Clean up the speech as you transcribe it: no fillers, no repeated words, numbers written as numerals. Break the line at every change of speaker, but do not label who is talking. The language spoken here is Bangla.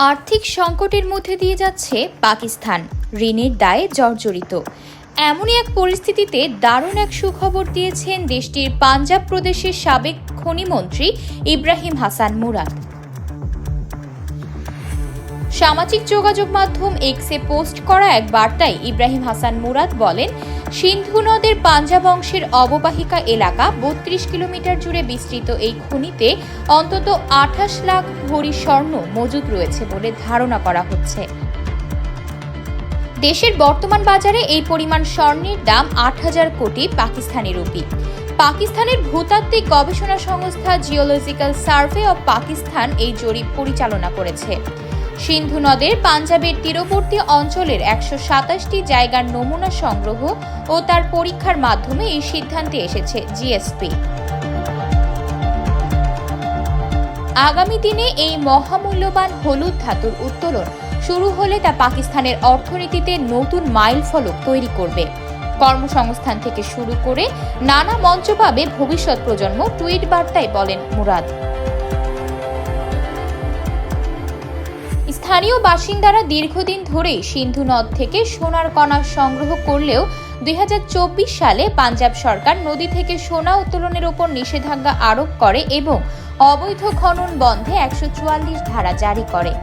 আর্থিক সংকটের মধ্যে দিয়ে যাচ্ছে পাকিস্তান, ঋণের দায়ে জর্জরিত। এমনই এক পরিস্থিতিতে দারুণ এক সুখবর দিয়েছেন দেশটির পাঞ্জাব প্রদেশের সাবেক খনিমন্ত্রী ইব্রাহিম হাসান মুরাদ। সামাজিক যোগাযোগ মাধ্যম এক্সে পোস্ট করা এক বার্তায় ইব্রাহিম হাসান মুরাদ বলেন, সিন্ধু নদের পাঞ্জাব অংশের অববাহিকা এলাকা ৩২ কিলোমিটার জুড়ে বিস্তৃত এই খনিতে অন্তত ২৮ লাখ ভরি স্বর্ণ মজুদ রয়েছে বলে ধারণা করা হচ্ছে। দেশের বর্তমান বাজারে এই পরিমাণ স্বর্ণের দাম ৮,০০০ কোটি পাকিস্তানি রুপি। পাকিস্তানের ভূতাত্ত্বিক গবেষণা সংস্থা জিওলজিক্যাল সার্ভে অব পাকিস্তান এই জরিপ পরিচালনা করেছে। সিন্ধু নদের পাঞ্জাবের তীরবর্তী অঞ্চলের ১২৭টি জায়গার নমুনা সংগ্রহ ও তার পরীক্ষার মাধ্যমে এই সিদ্ধান্তে এসেছে জিএসপি। আগামী দিনে এই মহামূল্যবান হলুদ ধাতুর উত্তোলন শুরু হলে তা পাকিস্তানের অর্থনীতিতে নতুন মাইল ফলক তৈরি করবে। কর্মসংস্থান থেকে শুরু করে নানা মঞ্চ পাবে ভবিষ্যৎ প্রজন্ম, টুইট বার্তায় বলেন মুরাদ। স্থানীয় বাসিন্দারা দীর্ঘদিন ধরেই সিন্ধু নদ থেকে সোনার কণা সংগ্রহ করলেও ২০২৪ সালে পাঞ্জাব সরকার নদী থেকে সোনা উত্তোলনের উপর নিষেধাজ্ঞা আরোপ করে এবং অবৈধ খনন বন্ধে ১৪৪ ধারা জারি করে।